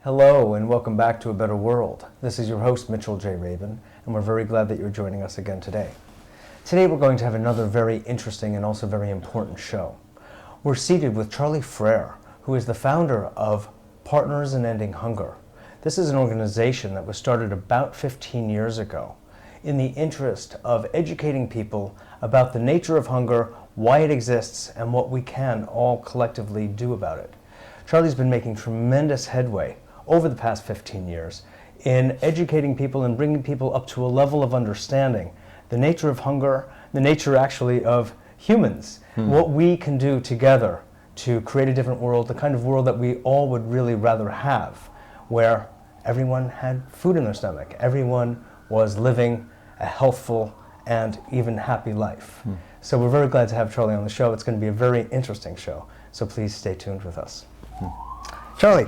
Hello and welcome back to A Better World. This is your host Mitchell J. Rabin, and we're very glad that you're joining us again today. Today we're going to have another very interesting and also very important show. We're seated with Charlie Frair, who is the founder of Partners in Ending Hunger. This is an organization that was started about 15 years ago in the interest of educating people about the nature of hunger, why it exists, and what we can all collectively do about it. Charlie's been making tremendous headway over the past 15 years in educating people and bringing people up to a level of understanding the nature of hunger, the nature actually of humans, what we can do together to create a different world, the kind of world that we all would really rather have, where everyone had food in their stomach, everyone was living a healthful and even happy life. So we're very glad to have Charlie on the show. It's going to be a very interesting show, so please stay tuned with us. Charlie.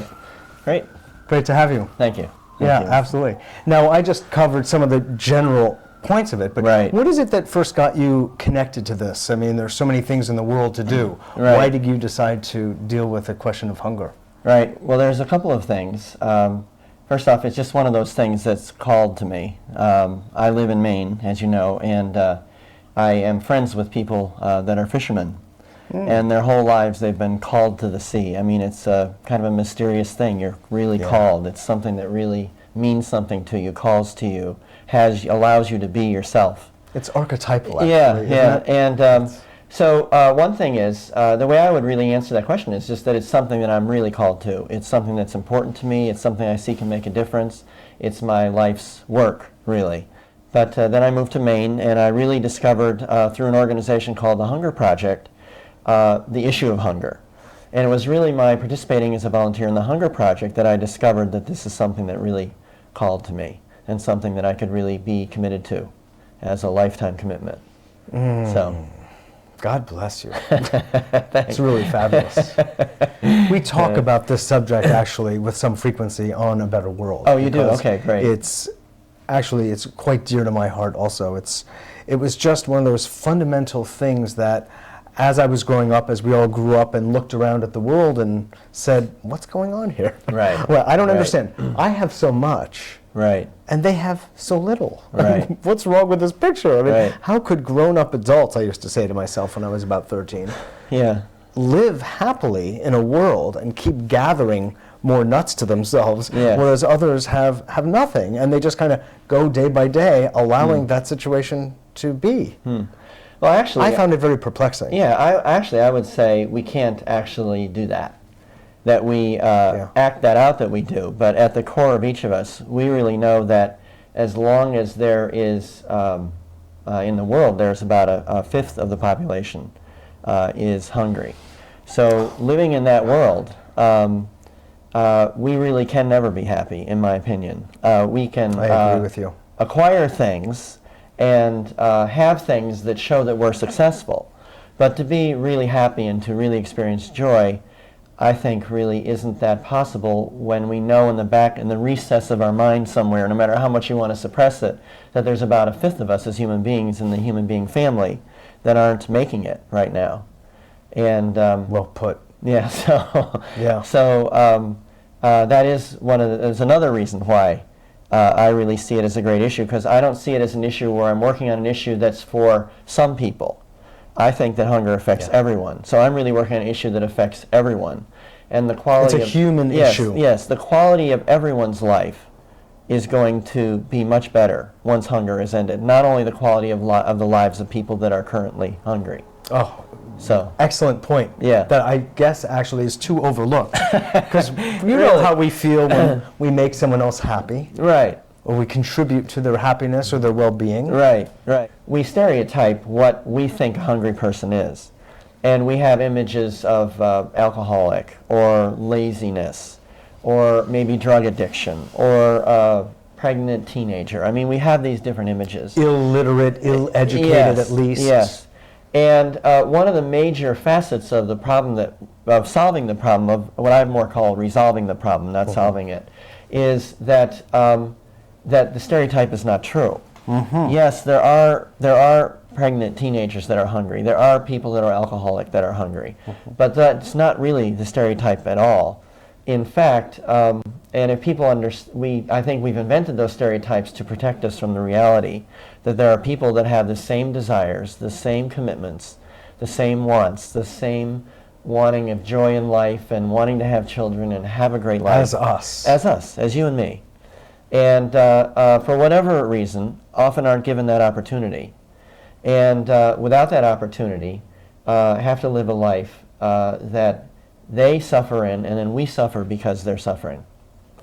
Great to have you. Thank you. Yeah, absolutely. Now, I just covered some of the general points of it, but what is it that first got you connected to this? I mean, there's so many things in the world to do. Why did you decide to deal with the question of hunger? Right. Well, there's a couple of things. First off, it's just one of those things that's called to me. I live in Maine, as you know, and I am friends with people that are fishermen. And their whole lives they've been called to the sea. I mean, it's kind of a mysterious thing. You're really called. It's something that really means something to you, calls to you, allows you to be yourself. It's archetypal, actually. Yeah. And so one thing is, the way I would really answer that question is just that it's something that I'm really called to. It's something that's important to me. It's something I see can make a difference. It's my life's work, really. But then I moved to Maine, and I really discovered through an organization called the Hunger Project the issue of hunger. And it was really my participating as a volunteer in the Hunger Project that I discovered that this is something that really called to me and something that I could really be committed to as a lifetime commitment. So, God bless you. It's really fabulous. We talk about this subject actually with some frequency on A Better World. Oh, you do? Okay, great. It's quite dear to my heart also. It was just one of those fundamental things that as I was growing up, as we all grew up and looked around at the world and said, what's going on here? Right. Well, I don't understand. I have so much. Right. And they have so little. Right. What's wrong with this picture? I mean, how could grown-up adults, I used to say to myself when I was about 13, live happily in a world and keep gathering more nuts to themselves, whereas others have nothing, and they just kind of go day by day, allowing that situation to be. Well, actually, I found it very perplexing. Yeah, I would say we can't actually do that. That we act that out that we do, but at the core of each of us, we really know that as long as there is, in the world, there's about a fifth of the population is hungry. So living in that world, we really can never be happy, in my opinion. We can I agree with you. Acquire things and have things that show that we're successful. But to be really happy and to really experience joy, I think really isn't that possible when we know in the recess of our mind somewhere, no matter how much you want to suppress it, that there's about a fifth of us as human beings in the human being family that aren't making it right now. And well put. Yeah. So that is another reason why I really see it as a great issue, because I don't see it as an issue where I'm working on an issue that's for some people. I think that hunger affects everyone. So I'm really working on an issue that affects everyone. And the quality it's a human issue. Yes, the quality of everyone's life is going to be much better once hunger is ended. Not only the quality of the lives of people that are currently hungry. Oh, so excellent point. Yeah. That I guess actually is too overlooked. Because you know how we feel when we make someone else happy. Right. Or we contribute to their happiness or their well-being. Right. We stereotype what we think a hungry person is. And we have images of alcoholic or laziness or maybe drug addiction or pregnant teenager. I mean, we have these different images. Illiterate, ill-educated at least. Yes. And one of the major facets of the problem of solving the problem, of what I more call resolving the problem, not solving it, is that that the stereotype is not true. Yes, there are pregnant teenagers that are hungry. There are people that are alcoholic that are hungry. But that's not really the stereotype at all. In fact, And if people I think we've invented those stereotypes to protect us from the reality that there are people that have the same desires, the same commitments, the same wants, the same wanting of joy in life and wanting to have children and have a great life. As us. As us, as you and me. And for whatever reason, often aren't given that opportunity. And without that opportunity, have to live a life that they suffer in, and then we suffer because they're suffering.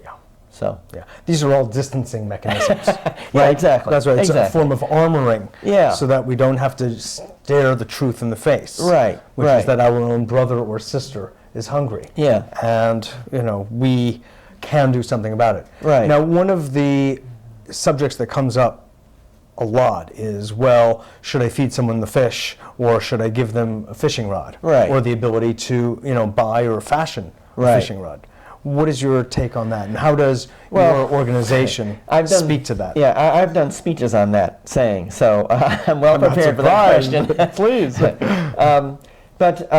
Yeah. So. Yeah. These are all distancing mechanisms. Yeah, exactly. That's right. It's exactly. a form of armoring. Yeah. So that we don't have to stare the truth in the face. Right. Which right. is that our own brother or sister is hungry. Yeah. And, we can do something about it. Right. Now, one of the subjects that comes up a lot is, well, should I feed someone the fish, or should I give them a fishing rod? Right. Or the ability to, buy or fashion a fishing rod. What is your take on that, and how does your organization speak to that? Yeah, I've done speeches on that saying, so I'm well prepared for that question. Please. But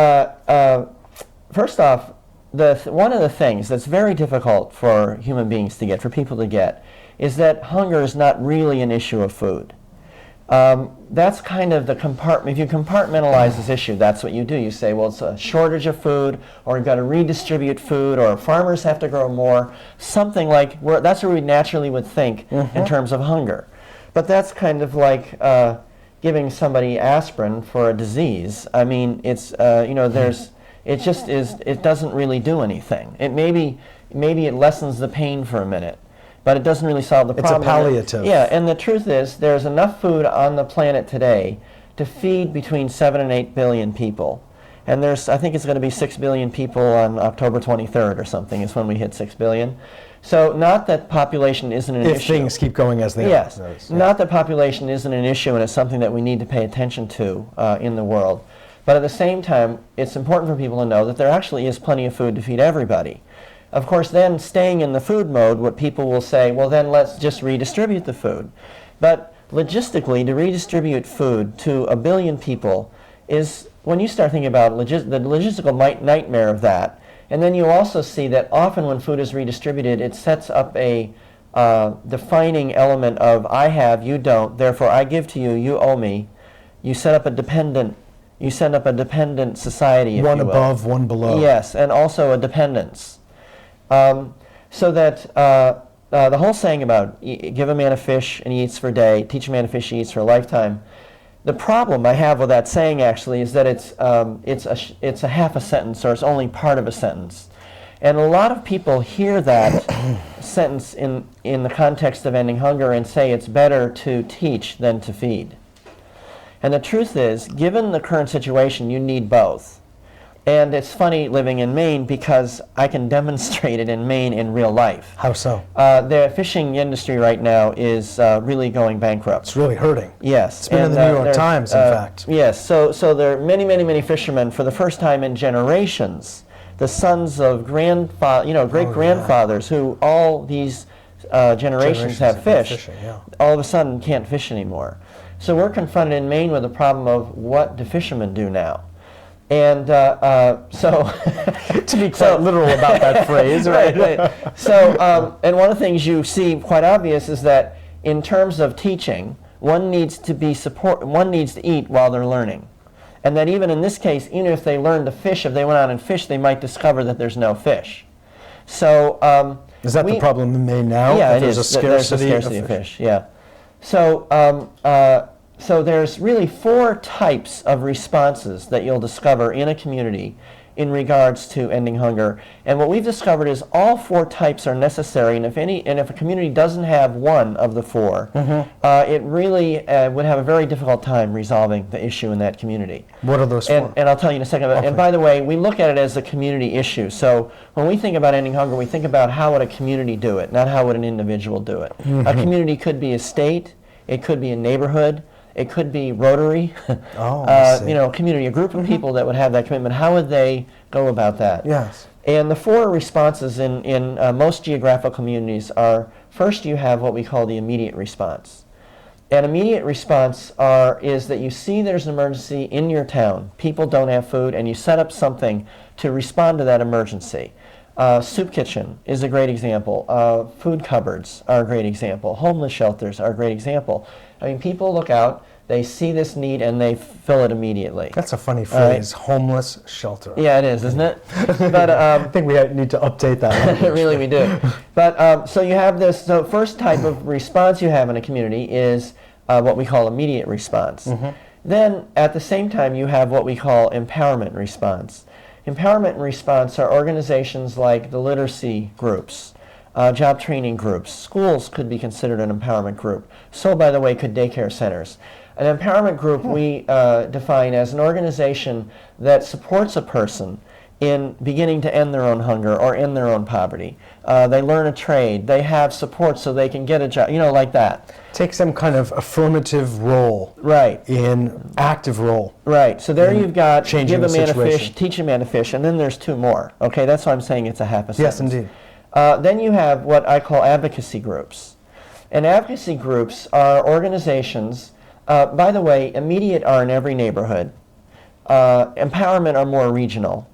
first off, one of the things that's very difficult for human beings to get, for people to get, is that hunger is not really an issue of food. That's kind of the compartment. If you compartmentalize this issue, that's what you do. You say, well, it's a shortage of food, or you've got to redistribute food, or farmers have to grow more, something like, that's where we naturally would think in terms of hunger. But that's kind of like giving somebody aspirin for a disease. I mean, it's, it just is, it doesn't really do anything. It maybe it lessens the pain for a minute, but it doesn't really solve the problem. It's a palliative. Yeah, and the truth is, there's enough food on the planet today to feed between 7 and 8 billion people. And I think it's going to be 6 billion people on October 23rd or something is when we hit 6 billion. So not that population isn't an issue. If things keep going as they are. Yes, not that population isn't an issue, and it's something that we need to pay attention to in the world. But at the same time, it's important for people to know that there actually is plenty of food to feed everybody. Of course, then staying in the food mode, what people will say, well, then let's just redistribute the food. But logistically, to redistribute food to 1 billion people is, when you start thinking about the logistical nightmare of that, and then you also see that often when food is redistributed, it sets up a defining element of I have, you don't, therefore I give to you, you owe me. You set up a dependent society, if one you will. above, one below. Yes, and also a dependence. So that the whole saying about give a man a fish and he eats for a day, teach a man a fish he eats for a lifetime. The problem I have with that saying actually is that it's a half a sentence, or it's only part of a sentence. And a lot of people hear that sentence in the context of ending hunger and say it's better to teach than to feed. And the truth is, given the current situation, you need both. And it's funny living in Maine because I can demonstrate it in Maine in real life. How so? The fishing industry right now is really going bankrupt. It's really hurting. Yes. It's been in the New York Times, in fact. Yes. So there are many fishermen, for the first time in generations, the sons of great-grandfathers who all these generations have fished, fishing, yeah. all of a sudden can't fish anymore. So we're confronted in Maine with the problem of what do fishermen do now? And so... to be quite literal about that phrase, right? Right. So, and one of the things you see quite obvious is that in terms of teaching, one needs to eat while they're learning. And that even in this case, even if they learn to fish, if they went out and fished, they might discover that there's no fish. So... is that the problem in Maine now? Yeah, there's a scarcity of fish. Yeah. So, so there's really 4 types of responses that you'll discover in a community in regards to ending hunger. And what we've discovered is all 4 types are necessary, and if a community doesn't have one of the 4, it really would have a very difficult time resolving the issue in that community. What are those 4? And I'll tell you in a second. Okay. And by the way, we look at it as a community issue. So when we think about ending hunger, we think about how would a community do it, not how would an individual do it. A community could be a state, it could be a neighborhood, it could be Rotary, community, a group of people that would have that commitment. How would they go about that? Yes. And the 4 responses in most geographical communities are, first you have what we call the immediate response. An immediate response is that you see there's an emergency in your town, people don't have food, and you set up something to respond to that emergency. Soup kitchen is a great example. Food cupboards are a great example. Homeless shelters are a great example. I mean, people look out, they see this need, and they fill it immediately. That's a funny phrase, homeless shelter. Yeah, it is, isn't it? But I think we need to update that. really, we do. But so you have this. So first type of response you have in a community is what we call immediate response. Then at the same time, you have what we call empowerment response. Empowerment and response are organizations like the literacy groups, job training groups. Schools could be considered an empowerment group. So, by the way, could daycare centers. An empowerment group we define as an organization that supports a person in beginning to end their own hunger or end their own poverty. They learn a trade. They have support so they can get a job, like that. Take some kind of affirmative role. Right. In active role. Right. So there you've got changing give a man a situation. fish, teach a man to fish, and then there's two more. Okay, that's why I'm saying it's a half a Yes, sentence. indeed. Then you have what I call advocacy groups. And advocacy groups are organizations, by the way, immediate are in every neighborhood. Empowerment are more regional.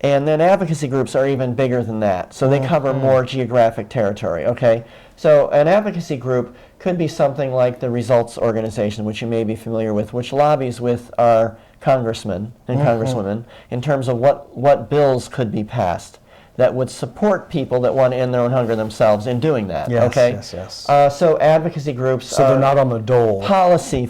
And then advocacy groups are even bigger than that. So they cover more geographic territory, okay? So an advocacy group could be something like the Results Organization, which you may be familiar with, which lobbies with our congressmen and congresswomen in terms of what bills could be passed that would support people that want to end their own hunger themselves in doing that, Yes, okay? yes. So advocacy groups So they're not on the dole. policy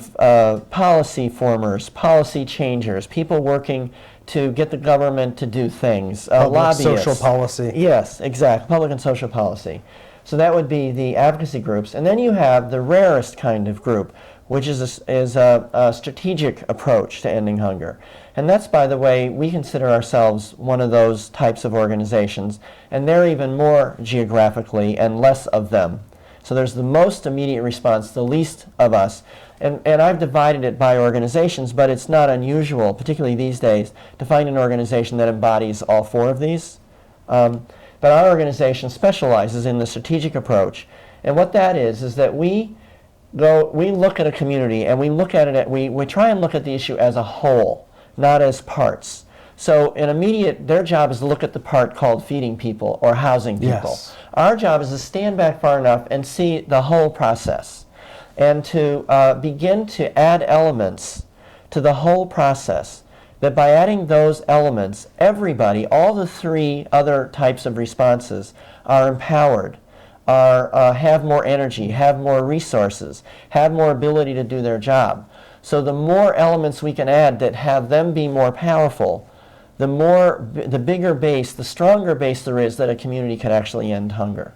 formers, policy changers, people working to get the government to do things, lobbyists. Social policy. Yes, exactly, public and social policy. So that would be the advocacy groups. And then you have the rarest kind of group, which is a strategic approach to ending hunger. And that's, by the way, we consider ourselves one of those types of organizations, and they're even more geographically and less of them. So there's the most immediate response, the least of us. And I've divided it by organizations, but it's not unusual, particularly these days, to find an organization that embodies all four of these. But our organization specializes in the strategic approach. And what that is that we look at a community and we look at it, we try and look at the issue as a whole, not as parts. So in immediate, their job is to look at the part called feeding people or housing people. Yes. Our job is to stand back far enough and see the whole process and to begin to add elements to the whole process, that by adding those elements, everybody, all the three other types of responses are empowered, have more energy, have more resources, have more ability to do their job. So the more elements we can add that have them be more powerful, the bigger base, the stronger base there is that a community can actually end hunger.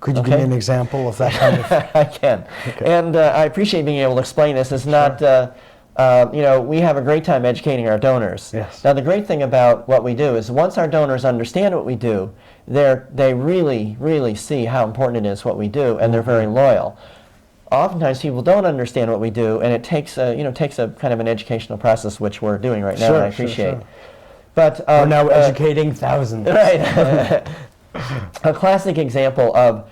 Could you give me an example of that kind of? I can. Okay. And I appreciate being able to explain this. It's not, we have a great time educating our donors. Yes. Now, the great thing about what we do is once our donors understand what we do, they really, really see how important it is what we do, and they're very loyal. Oftentimes, people don't understand what we do, and it takes a kind of an educational process, which we're doing right now, Sure, and I appreciate. Sure. But we're now educating thousands. Right. A classic example of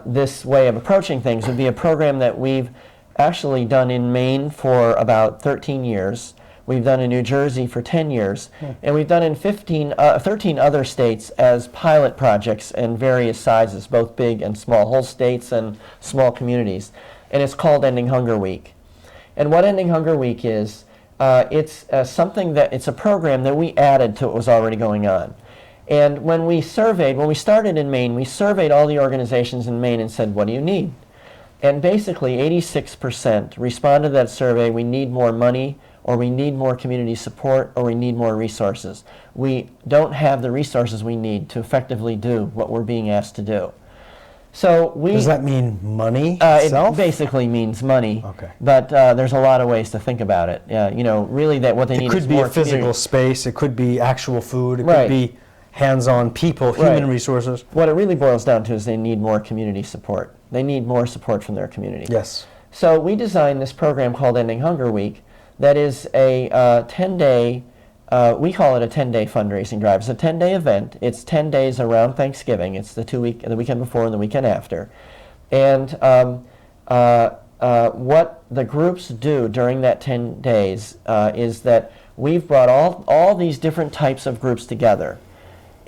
this way of approaching things would be a program that we've actually done in Maine for about 13 years. We've done in New Jersey for 10 years. And we've done in 13 other states as pilot projects in various sizes, both big and small, whole states and small communities. And it's called Ending Hunger Week. And what Ending Hunger Week is, it's a program that we added to what was already going on. And when we started in Maine, we surveyed all the organizations in Maine and said, what do you need? And basically 86% responded to that survey, we need more money, or we need more community support, or we need more resources. We don't have the resources we need to effectively do what we're being asked to do. So Does that mean money It itself? basically means money. Okay. But there's a lot of ways to think about it. Really that what they need is more It could be a physical community. space, it could be actual food, it Right. could be hands-on people, human resources. What it really boils down to is they need more community support. They need more support from their community. Yes. So we designed this program called Ending Hunger Week that is a 10-day, we call it a 10-day fundraising drive. It's a 10-day event. It's 10 days around Thanksgiving. It's the weekend before and the weekend after. And what the groups do during that 10 days is that we've brought all these different types of groups together.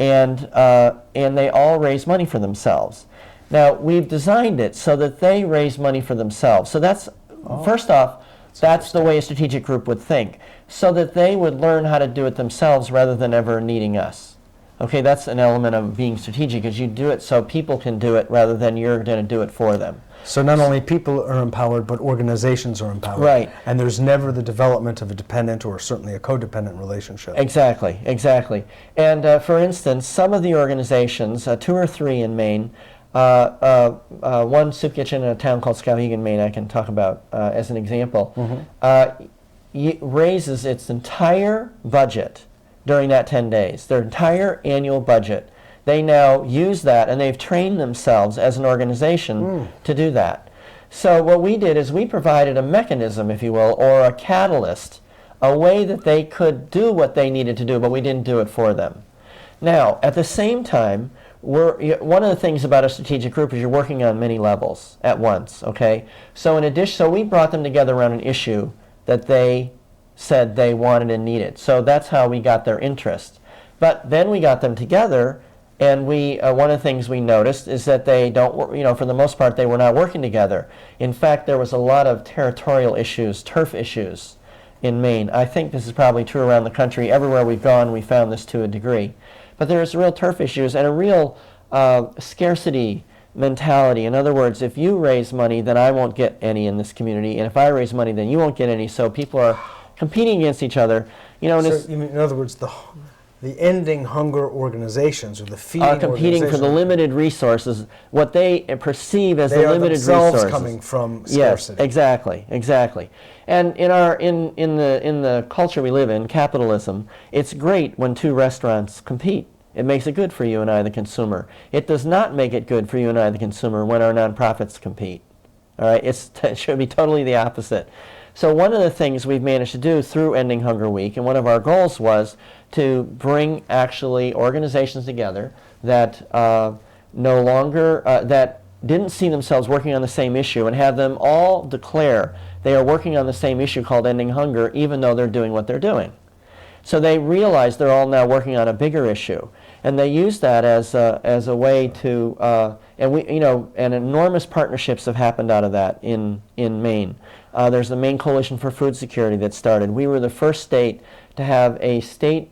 and they all raise money for themselves. Now, we've designed it so that they raise money for themselves. So that's, first off, that's the way a strategic group would think, so that they would learn how to do it themselves rather than ever needing us. Okay, that's an element of being strategic, is you do it so people can do it rather than you're going to do it for them. So not only people are empowered, but organizations are empowered. Right. And there's never the development of a dependent or certainly a codependent relationship. Exactly, exactly. And for instance, some of the organizations, 2 or 3 in Maine, one soup kitchen in a town called Skowhegan, Maine, I can talk about as an example, raises its entire budget during that 10 days, their entire annual budget. They now use that, and they've trained themselves as an organization to do that. So what we did is we provided a mechanism, if you will, or a catalyst, a way that they could do what they needed to do, but we didn't do it for them. Now, at the same time, one of the things about a strategic group is you're working on many levels at once, okay? So in addition, so we brought them together around an issue that they said they wanted and needed. So that's how we got their interest. But then we got them together, and one of the things we noticed is that they don't, for the most part, they were not working together. In fact, there was a lot of territorial issues, turf issues in Maine. I think this is probably true around the country. Everywhere we've gone, we found this to a degree. But there's real turf issues and a real scarcity mentality. In other words, if you raise money, then I won't get any in this community, and if I raise money, then you won't get any. So people are competing against each other. So you mean, in other words, the ending hunger organizations or the feeding are competing for the limited resources, what they perceive as the limited resources. They are themselves coming from scarcity. Yes, exactly, exactly. And in the culture we live in, capitalism, it's great when 2 restaurants compete. It makes it good for you and I, the consumer. It does not make it good for you and I, the consumer, when our nonprofits compete. All right, it should be totally the opposite. So one of the things we've managed to do through Ending Hunger Week, and one of our goals was to bring actually organizations together that no longer, that didn't see themselves working on the same issue, and have them all declare they are working on the same issue called ending hunger, even though they're doing what they're doing. So they realize they're all now working on a bigger issue, and they use that as a way to, and enormous partnerships have happened out of that in Maine. There's the Maine Coalition for Food Security that started. We were the first state to have a state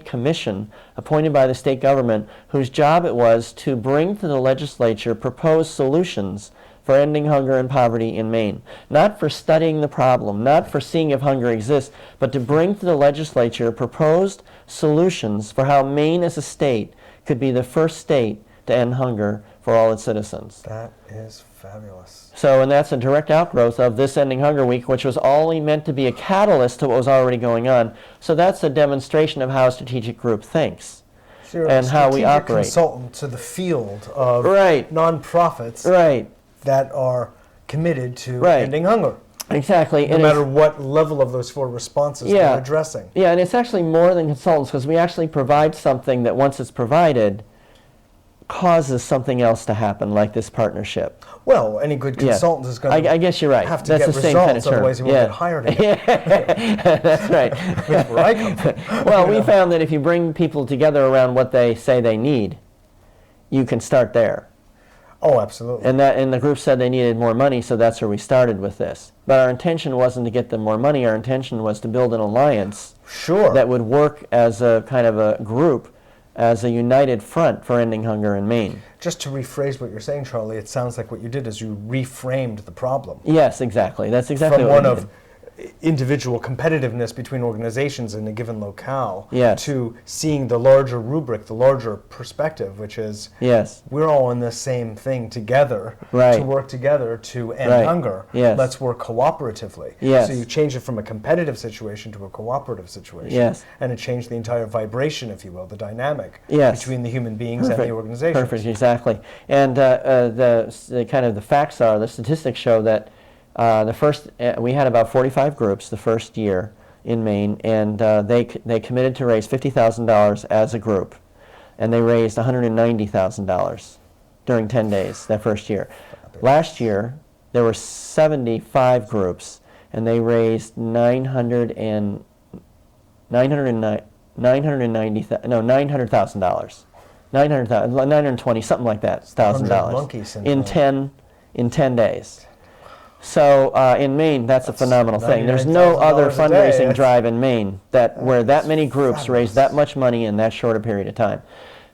commission appointed by the state government, whose job it was to bring to the legislature proposed solutions for ending hunger and poverty in Maine. Not for studying the problem, not for seeing if hunger exists, but to bring to the legislature proposed solutions for how Maine as a state could be the first state to end hunger for all its citizens. That is fabulous. So, and that's a direct outgrowth of this Ending Hunger Week, which was only meant to be a catalyst to what was already going on. So that's a demonstration of how a strategic group thinks. So you're and how we operate. Consultant to the field of right. nonprofits right. that are committed to right. ending hunger. Exactly. No matter what level of those 4 responses they're addressing. Yeah, and it's actually more than consultants, because we actually provide something that once it's provided causes something else to happen, like this partnership. Well, any good consultant is going to I guess you're right. have to That's get the same results, kind of term. otherwise he won't get hired again. That's right. That's where I come from. Well, we found that if you bring people together around what they say they need, you can start there. Oh, absolutely. And the group said they needed more money, so that's where we started with this. But our intention wasn't to get them more money. Our intention was to build an alliance that would work as a kind of a group, as a united front for ending hunger in Maine. Just to rephrase what you're saying, Charlie, it sounds like what you did is you reframed the problem. Yes, exactly. That's exactly what we did. From one of individual competitiveness between organizations in a given locale to seeing the larger rubric, the larger perspective, which is we're all in the same thing together to work together to end hunger. Let's work cooperatively. So you change it from a competitive situation to a cooperative situation. And it changed the entire vibration, if you will, the dynamic between the human beings and the organizations. Perfect, exactly. And the kind of the facts are, the statistics show that we had about 45 groups the first year in Maine, and they committed to raise $50,000 as a group, and they raised $190,000 during 10 days that first year. Last year, there were 75 groups, and they raised $909,000. $900,000, $920, something like that, $1,000 in 10 days. So in Maine, that's a phenomenal thing. There's no other fundraising drive in Maine where that many groups raise that much money in that short a period of time.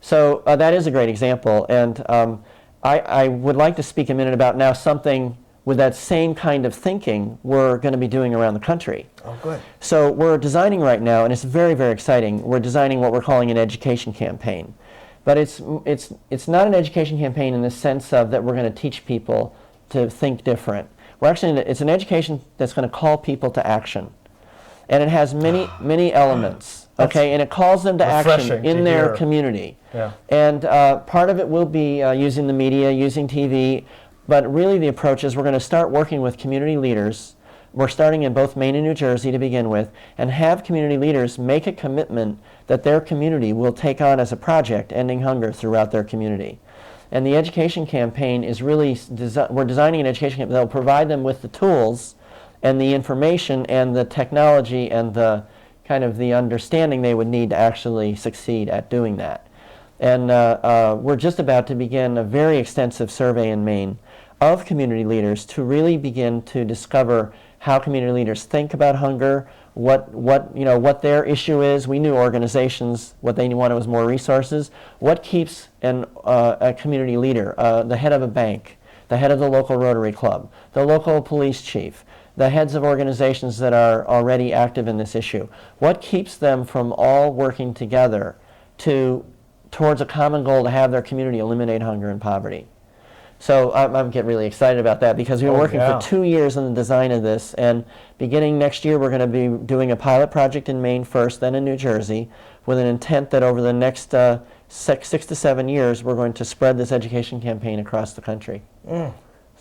So that is a great example, and I would like to speak a minute about now something with that same kind of thinking we're going to be doing around the country. Oh, good. So we're designing right now, and it's very, very exciting. We're designing what we're calling an education campaign. But it's not an education campaign in the sense of that we're going to teach people to think different. It's an education that's going to call people to action. And it has many elements, okay? And it calls them to action in their community. Yeah. And part of it will be using the media, using TV, but really the approach is we're going to start working with community leaders. We're starting in both Maine and New Jersey to begin with, and have community leaders make a commitment that their community will take on as a project ending hunger throughout their community. And the education campaign is really, we're designing an education campaign that will provide them with the tools and the information and the technology and the kind of the understanding they would need to actually succeed at doing that. And we're just about to begin a very extensive survey in Maine of community leaders to really begin to discover how community leaders think about hunger, what their issue is. We knew organizations, what they wanted was more resources. What keeps a community leader, the head of a bank, the head of the local Rotary Club, the local police chief, the heads of organizations that are already active in this issue, what keeps them from all working together towards a common goal to have their community eliminate hunger and poverty? So I'm getting really excited about that because we've been working for 2 years on the design of this, and beginning next year we're going to be doing a pilot project in Maine first, then in New Jersey, with an intent that over the next 6 to 7 years we're going to spread this education campaign across the country.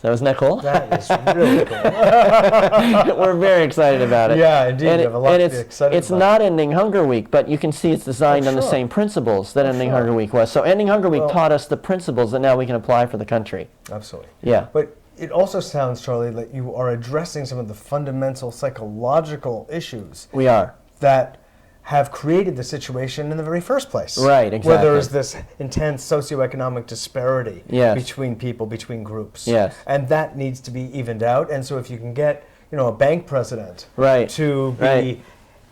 So isn't that cool? That is really cool. We're very excited about it. Yeah, indeed. You have a lot to be excited it's about. not Ending Hunger Week, but you can see it's designed on the same principles that Ending Hunger Week was. So Ending Hunger Week taught us the principles that now we can apply for the country. Absolutely. Yeah. But it also sounds, Charlie, that you are addressing some of the fundamental psychological issues. We are. That have created the situation in the very first place. Right, exactly. Where there is this intense socioeconomic disparity between people, between groups. Yes. And that needs to be evened out. And so if you can get, a bank president to be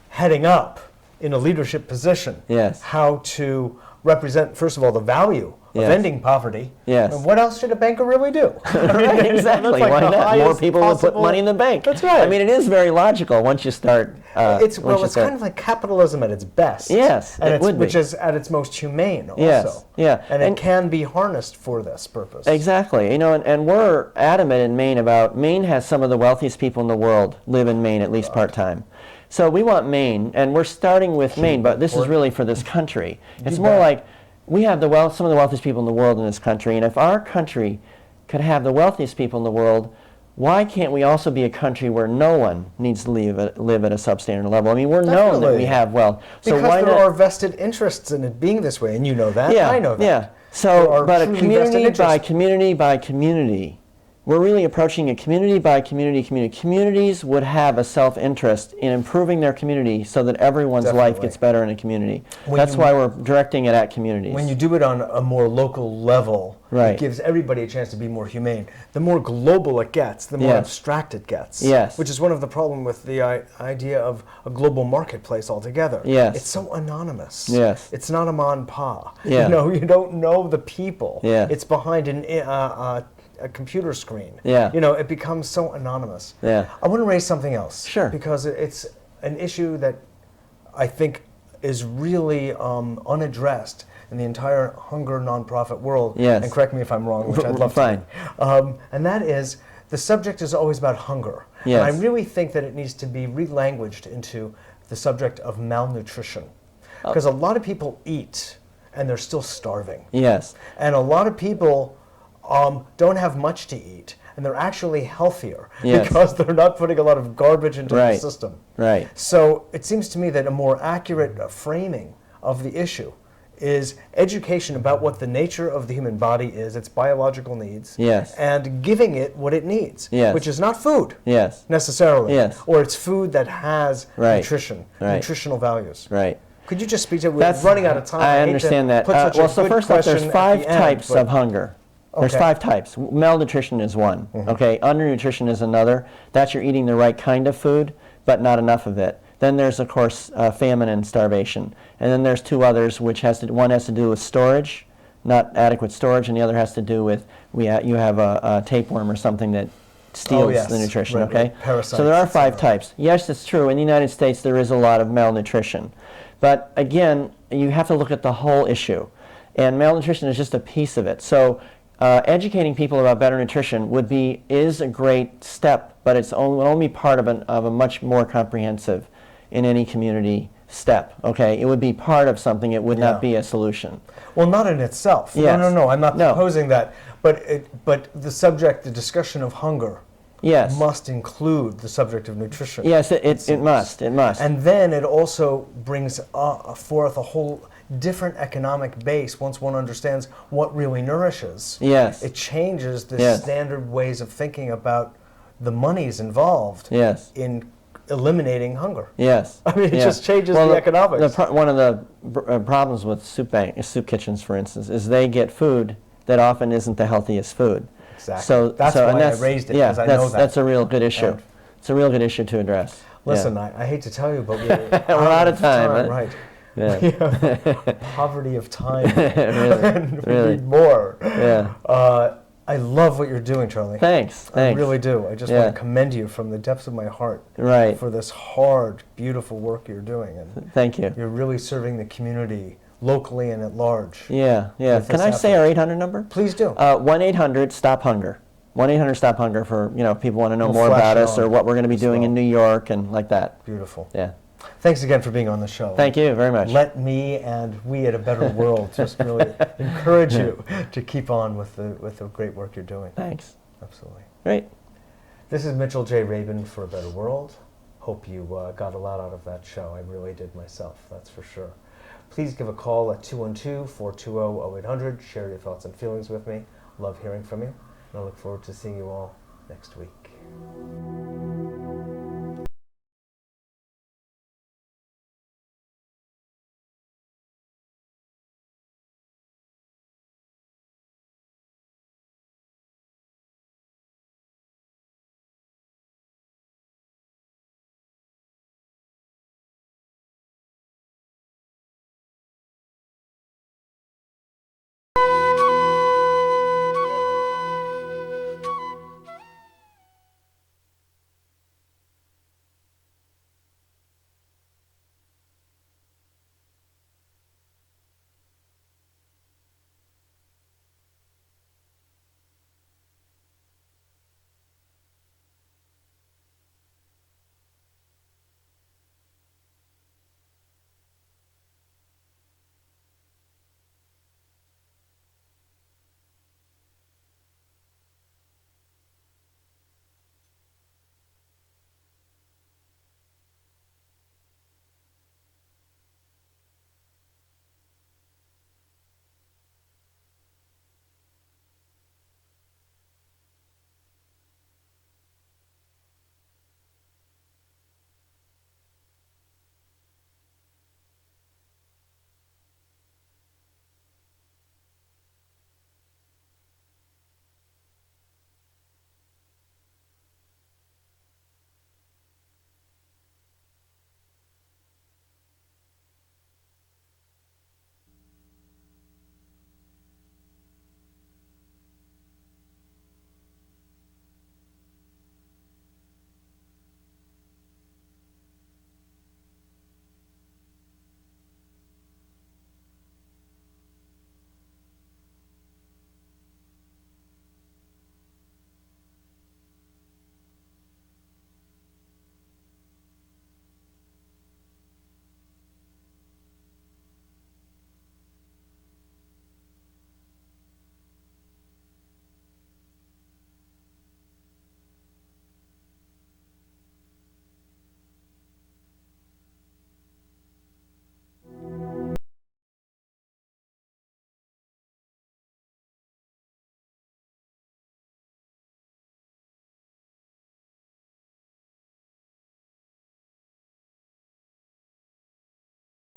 heading up in a leadership position, how to represent, first of all, the value of ending poverty. Yes. And what else should a banker really do? Right, exactly. Why not? More people will put money in the bank. That's right. I mean, it is very logical once you start. It's kind of like capitalism at its best. Yes, and which is at its most humane also. Yes, yeah. And it can be harnessed for this purpose. Exactly. And we're adamant in Maine about, Maine has some of the wealthiest people in the world live in Maine, at least part-time. So we want Maine, and we're starting with Maine, but this is really for this country. It's more like, we have some of the wealthiest people in the world in this country, and if our country could have the wealthiest people in the world, why can't we also be a country where no one needs to live at a substandard level? I mean, we're known that we have wealth. Because there are vested interests in it being this way, and you know that, I know that. Yeah. So, but a community by community by community, we're really approaching a community by community. Communities would have a self-interest in improving their community so that everyone's life gets better in a community. That's why we're directing it at communities. When you do it on a more local level, it gives everybody a chance to be more humane. The more global it gets, the more abstract it gets. Yes. Which is one of the problems with the idea of a global marketplace altogether. Yes. It's so anonymous. Yes. It's not a ma and pa. Yeah. You don't know the people. Yeah. It's behind a computer screen. Yeah. It becomes so anonymous. Yeah. I want to raise something else. Sure. Because it's an issue that I think is really unaddressed in the entire hunger nonprofit world. Yes. And correct me if I'm wrong, which I'd love to. And that is, the subject is always about hunger. Yes. And I really think that it needs to be relanguaged into the subject of malnutrition. Because a lot of people eat and they're still starving. Yes. And a lot of people don't have much to eat, and they're actually healthier because they're not putting a lot of garbage into the system. Right. So it seems to me that a more accurate framing of the issue is education about what the nature of the human body is, its biological needs, and giving it what it needs, which is not food necessarily, or it's food that has nutrition, nutritional values. Right. Could you just speak to? We're running out of time. I understand that. Well, so first off, there's 5 types of hunger. There's 5 types. Malnutrition is one. Okay, undernutrition is another. That's you're eating the right kind of food, but not enough of it. Then there's, of course, famine and starvation. And then there's 2 others, which one has to do with storage, not adequate storage, and the other has to do with you have a tapeworm or something that steals the nutrition. Right, okay, parasites, so there are 5 types. Yes, it's true. In the United States, there is a lot of malnutrition, but again, you have to look at the whole issue, and malnutrition is just a piece of it. So. Educating people about better nutrition is a great step, but it's only part of a much more comprehensive in any community step. Okay, it would be part of something. It would not be a solution. Well, not in itself. Yes. No. I'm not proposing that. But the discussion of hunger. Yes. Must include the subject of nutrition. Yes, it must. It must. And then it also brings forth a whole different economic base once one understands what really nourishes. Yes. It changes the standard ways of thinking about the monies involved in eliminating hunger. Yes. I mean, it just changes the economics. One of the problems with soup kitchens, for instance, is they get food that often isn't the healthiest food. Exactly. So that's why I raised it, because I know that. That's a real good issue. It's a real good issue to address. Listen, I hate to tell you, but we're out of time. Huh? Right. Yeah. We have poverty of time. Really. We need more. Yeah. I love what you're doing, Charlie. Thanks. I really do. I just want to commend you from the depths of my heart for this hard, beautiful work you're doing. And thank you. You're really serving the community locally and at large. Yeah. Can I say our 800 number? Please do. 1-800-STOP-HUNGER. 1-800-STOP-HUNGER for, if people want to know more about us or what we're going to be doing in New York and like that. Beautiful. Yeah. Thanks again for being on the show. Thank you very much. Let me and we at A Better World just really encourage you to keep on with the great work you're doing. Thanks. Absolutely. Great. This is Mitchell J. Rabin for A Better World. Hope you got a lot out of that show. I really did myself, that's for sure. Please give a call at 212-420-0800. Share your thoughts and feelings with me. Love hearing from you. And I look forward to seeing you all next week.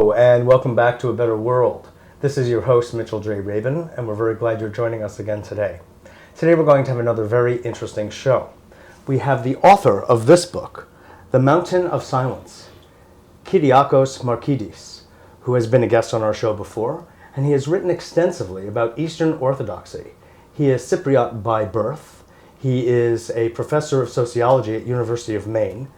And welcome back to A Better World. This is your host, Mitchell J. Rabin, and we're very glad you're joining us again today. Today we're going to have another very interesting show. We have the author of this book, The Mountain of Silence, Kyriacos Markides, who has been a guest on our show before, and he has written extensively about Eastern Orthodoxy. He is Cypriot by birth. He is a professor of sociology at University of Maine,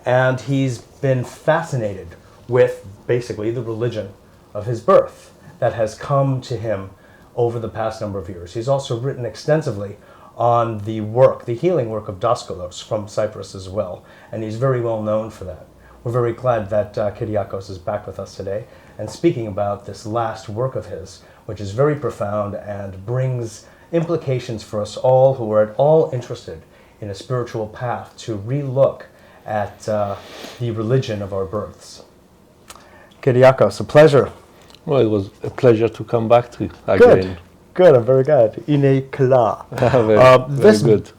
and he's been fascinated with basically the religion of his birth that has come to him over the past number of years. He's also written extensively on the work, the healing work of Daskalos from Cyprus as well, and he's very well known for that. We're very glad that Kyriacos is back with us today and speaking about this last work of his, which is very profound and brings implications for us all who are at all interested in a spiritual path to re-look at the religion of our births. Kyriacos, a pleasure. Well, it was a pleasure to come back to again. Good, I'm very glad. Ine kala. Very good.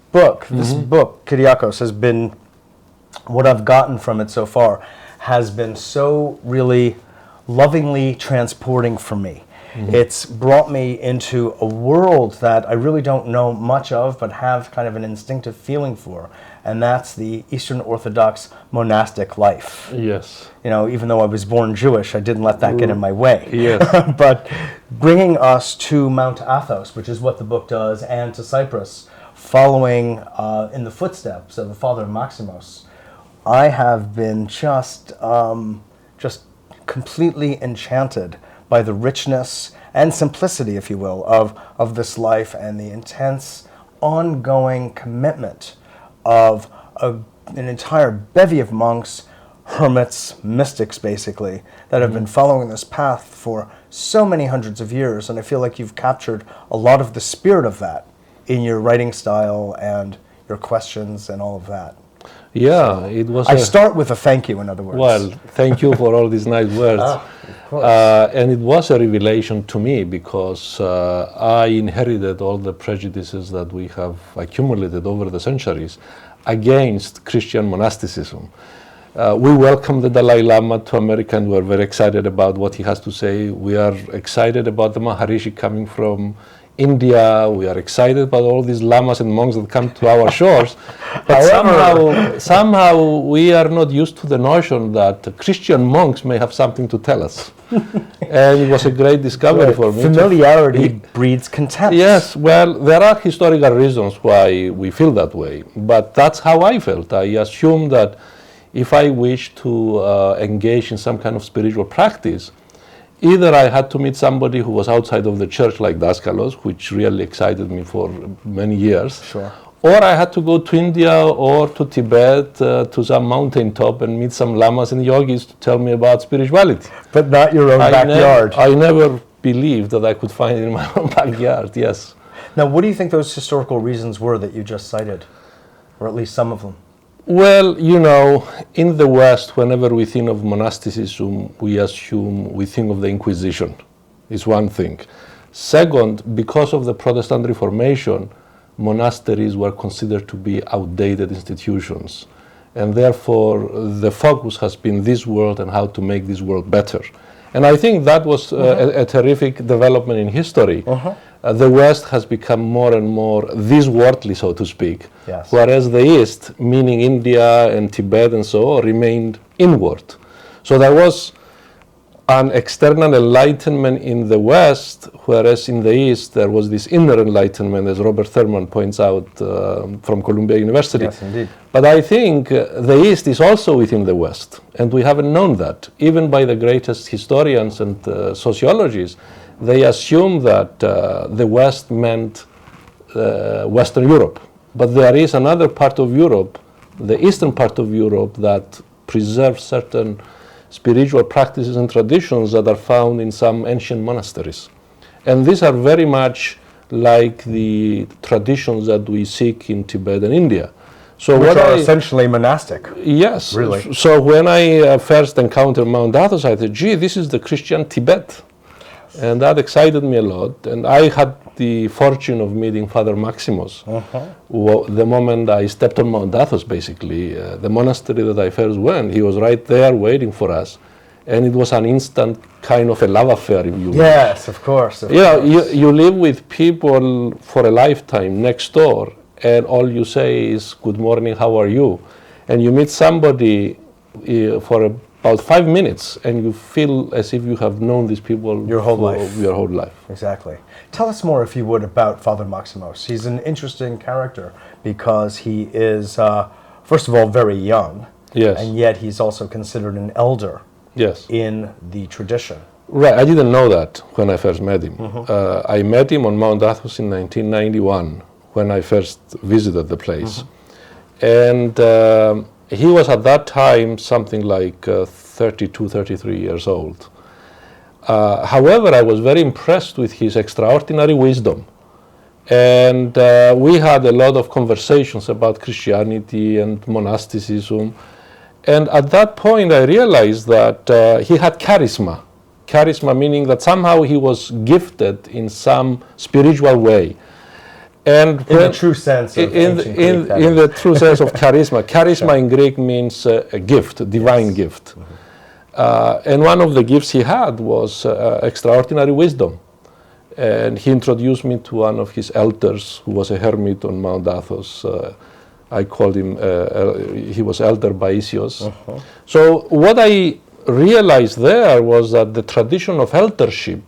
This book, Kyriacos, has been, what I've gotten from it so far, has been so really lovingly transporting for me. It's brought me into a world that I really don't know much of, but have kind of an instinctive feeling for, and that's the Eastern Orthodox monastic life. Yes. You know, even though I was born Jewish, I didn't let that get in my way. Yes. But bringing us to Mount Athos, which is what the book does, and to Cyprus, following in the footsteps of the father Maximos, I have been just completely enchanted by the richness and simplicity, if you will, of this life and the intense, ongoing commitment of an entire bevy of monks, hermits, mystics, basically, that have been following this path for so many hundreds of years. And I feel like you've captured a lot of the spirit of that in your writing style and your questions and all of that. Yeah, it was. I start with a thank you, in other words. Well, thank you for all these nice words. Of course. And it was a revelation to me because I inherited all the prejudices that we have accumulated over the centuries against Christian monasticism. We welcome the Dalai Lama to America and we're very excited about what he has to say. We are excited about the Maharishi coming from India. We are excited about all these lamas and monks that come to our shores. But somehow we are not used to the notion that Christian monks may have something to tell us. And it was a great discovery for me. Familiarity breeds contempt. Yes, well, there are historical reasons why we feel that way. But that's how I felt. I assumed that if I wished to engage in some kind of spiritual practice, either I had to meet somebody who was outside of the church like Daskalos, which really excited me for many years, Sure. or I had to go to India or to Tibet, to some mountain top and meet some lamas and yogis to tell me about spirituality. But not your own backyard. I never believed that I could find it in my own backyard, yes. Now, what do you think those historical reasons were that you just cited, or at least some of them? Well, you know, in the West, whenever we think of monasticism, we think of the Inquisition, is one thing. Second, because of the Protestant Reformation, monasteries were considered to be outdated institutions. And therefore, the focus has been this world and how to make this world better. And I think that was a terrific development in history. The West has become more and more this worldly, so to speak, yes. Whereas the East, meaning India and Tibet and so on, remained inward. So there was an external enlightenment in the West, whereas in the East there was this inner enlightenment, as Robert Thurman points out from Columbia University. Yes, indeed. But I think the East is also within the West, and we haven't known that. Even by the greatest historians and sociologists, they assume that the West meant Western Europe. But there is another part of Europe, the eastern part of Europe, that preserves certain spiritual practices and traditions that are found in some ancient monasteries. And these are very much like the traditions that we seek in Tibet and India. So which are essentially monastic. Yes. Really. So when I first encountered Mount Athos, I thought, gee, this is the Christian Tibet. And that excited me a lot. And I had the fortune of meeting Father Maximos. The moment I stepped on Mount Athos, basically, the monastery that I first went, he was right there waiting for us. and it was an instant kind of a love affair, if you will. Yes, of course. Of You know, course. you live with people for a lifetime next door, and all you say is, "Good morning, how are you?" And you meet somebody for about 5 minutes, and you feel as if you have known these people Your whole for life. your whole life. Exactly. Tell us more, if you would, about Father Maximos. He's an interesting character because he is, first of all, very young. Yes. And yet he's also considered an elder Yes. in the tradition. Right, I didn't know that when I first met him. I met him on Mount Athos in 1991 when I first visited the place. And he was at that time something like 32, 33 years old. However, I was very impressed with his extraordinary wisdom. And we had a lot of conversations about Christianity and monasticism. And at that point, I realized that he had charisma. Charisma meaning that somehow he was gifted in some spiritual way. And In the true sense of ancient Greek, that in is. the true sense of charisma. Charisma in Greek means a gift, divine gift. And one of the gifts he had was extraordinary wisdom. And he introduced me to one of his elders who was a hermit on Mount Athos. I called him, he was Elder Baisios. So what I realized there was that the tradition of eldership,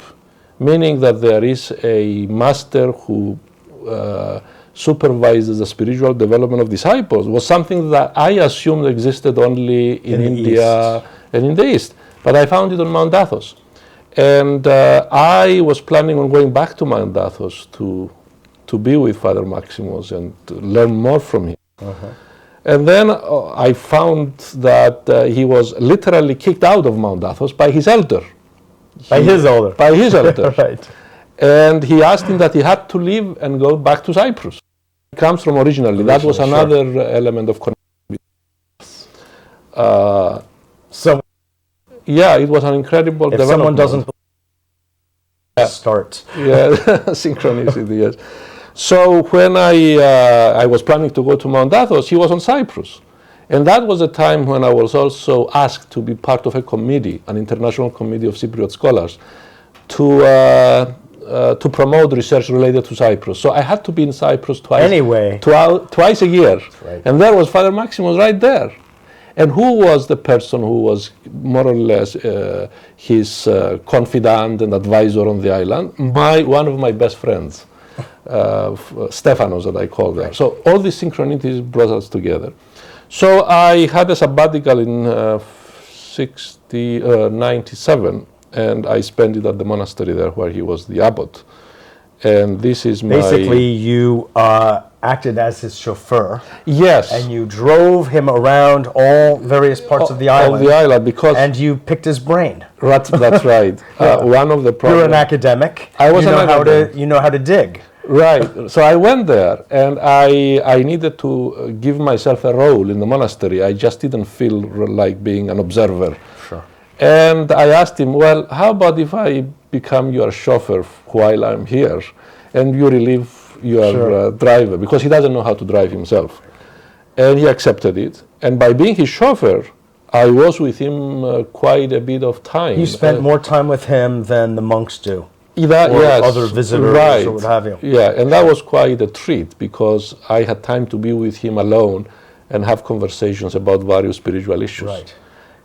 meaning that there is a master who supervises the spiritual development of disciples, was something that I assumed existed only in the India East. and in the East. But I found it on Mount Athos. And I was planning on going back to Mount Athos to be with Father Maximos and to learn more from him. And then I found that he was literally kicked out of Mount Athos by his elder. By his elder. By his elder. Right. And he asked him that he had to leave and go back to Cyprus. He comes from originally. That was Originally, another element of connection. So Yeah, it was an incredible if development. someone doesn't start. Yeah, synchronicity, yes. So when I was planning to go to Mount Athos, he was on Cyprus. And that was a time when I was also asked to be part of a committee, an international committee of Cypriot scholars, to promote research related to Cyprus. So I had to be in Cyprus twice a year. Right. And there was Father Maximos right there. And who was the person who was more or less his confidant and advisor on the island? One of my best friends, Stephanos, that I call there. So all these synchronicities brought us together. So I had a sabbatical in 97, and I spent it at the monastery there where he was the abbot. And this is Basically, you acted as his chauffeur. Yes. And you drove him around all various parts of the island. Of the island, because... And you picked his brain. That's right. One of the problems... You're an academic. I was an academic. You know how to dig. Right. So I went there, and I needed to give myself a role in the monastery. I just didn't feel like being an observer. Sure. And I asked him, well, how about if I become your chauffeur while I'm here, and you relieve your driver, because he doesn't know how to drive himself. And he accepted it. And by being his chauffeur, I was with him quite a bit of time. You spent more time with him than the monks do. Yes, other visitors right. or what have you. Yeah, and that was quite a treat because I had time to be with him alone and have conversations about various spiritual issues. Right.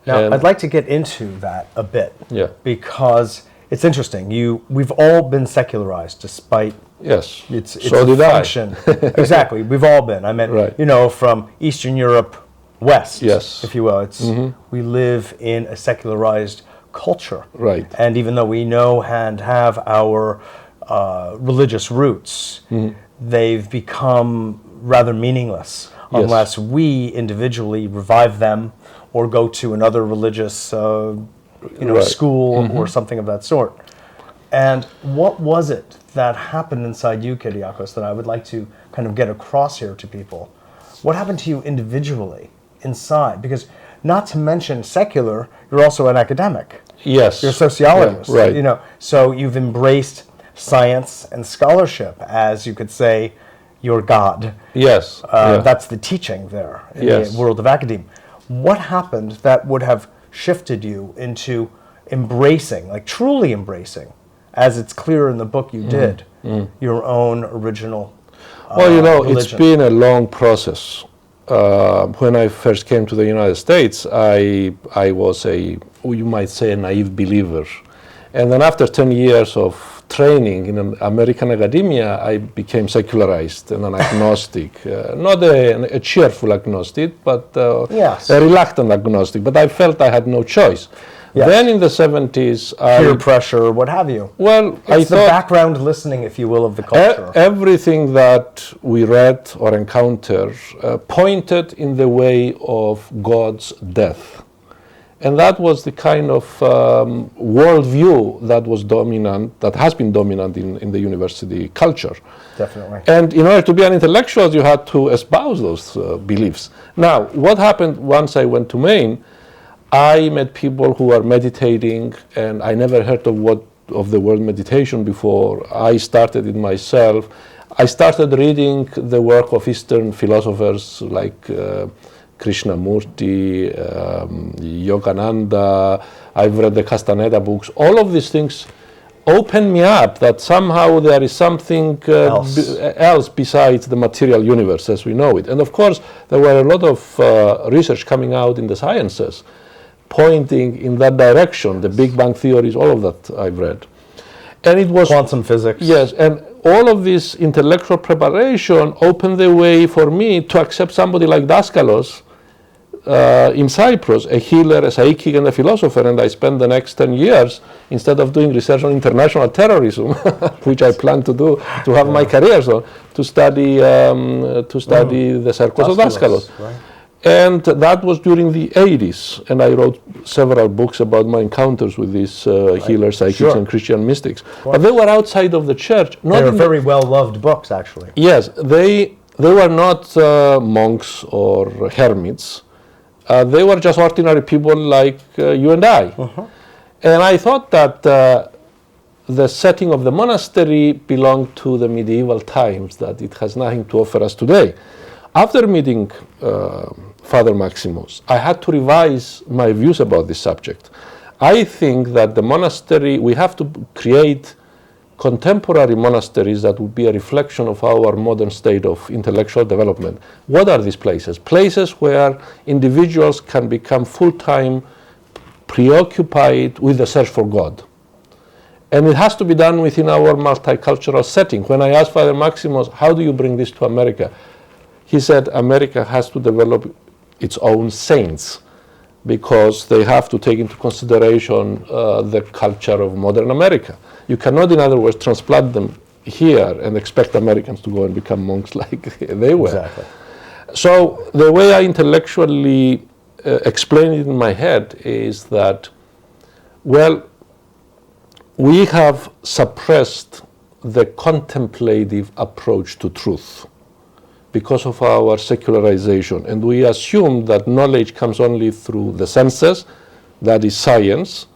Now, And- I'd like to get into that a bit. Yeah. Because it's interesting. We've all been secularized despite Yes. its So did I. function. Exactly. We've all been. I meant, Right. from Eastern Europe west, Yes. if you will. We live in a secularized culture. Right. And even though we know and have our religious roots, they've become rather meaningless Yes. unless we individually revive them or go to another religious Right. school or something of that sort. And what was it that happened inside you, Kyriacos, that I would like to kind of get across here to people? What happened to you individually inside? Because not to mention secular, you're also an academic. Yes. You're a sociologist. Yeah, right. So you've embraced science and scholarship as, you could say, your God. Yes. Yeah. That's the teaching there in Yes. the world of academia. What happened that would have shifted you into embracing, like truly embracing, as it's clear in the book you did, your own original Well, you know, religion? it's been a long process. When I first came to the United States, I was you might say, a naive believer. And then after 10 years of training in American academia, I became secularized and an agnostic. Not a cheerful agnostic, but Yes. a reluctant agnostic. But I felt I had no choice. Yes. Then in the 70s, Peer pressure, what have you. well, I It's the thought background listening, if you will, of the culture. everything that we read or encountered pointed in the way of God's death. And that was the kind of worldview that was dominant, that has been dominant in the university culture. Definitely. And in order to be an intellectual, you had to espouse those beliefs. Now, what happened once I went to Maine, I met people who were meditating, and I never heard of the word meditation before. I started it myself. I started reading the work of Eastern philosophers like Krishnamurti, Yogananda. I've read the Castaneda books. All of these things opened me up that somehow there is something else besides the material universe as we know it. And of course, there were a lot of research coming out in the sciences pointing in that direction, the Big Bang theories, all of that I've read. And it was Quantum physics. Yes, and all of this intellectual preparation opened the way for me to accept somebody like Daskalos in Cyprus, a healer, a psychic, and a philosopher. And I spent the next 10 years, instead of doing research on international terrorism, which I plan to do, to have my career, so to study the circles of Daskalos. Right. And that was during the 80s, and I wrote several books about my encounters with these healers, psychics, and Christian mystics. But they were outside of the church. They were very well-loved books, actually. Yes, they were not monks or hermits. They were just ordinary people like you and I. And I thought that the setting of the monastery belonged to the medieval times, that it has nothing to offer us today. After meeting Father Maximos, I had to revise my views about this subject. I think that the monastery, we have to create contemporary monasteries that would be a reflection of our modern state of intellectual development. What are these places? Places where individuals can become full-time preoccupied with the search for God. And it has to be done within our multicultural setting. When I asked Father Maximos, how do you bring this to America? He said America has to develop its own saints because they have to take into consideration the culture of modern America. You cannot, in other words, transplant them here and expect Americans to go and become monks like they were. Exactly. So the way I intellectually explain it in my head is that, well, we have suppressed the contemplative approach to truth because of our secularization, and we assume that knowledge comes only through the senses, that is science,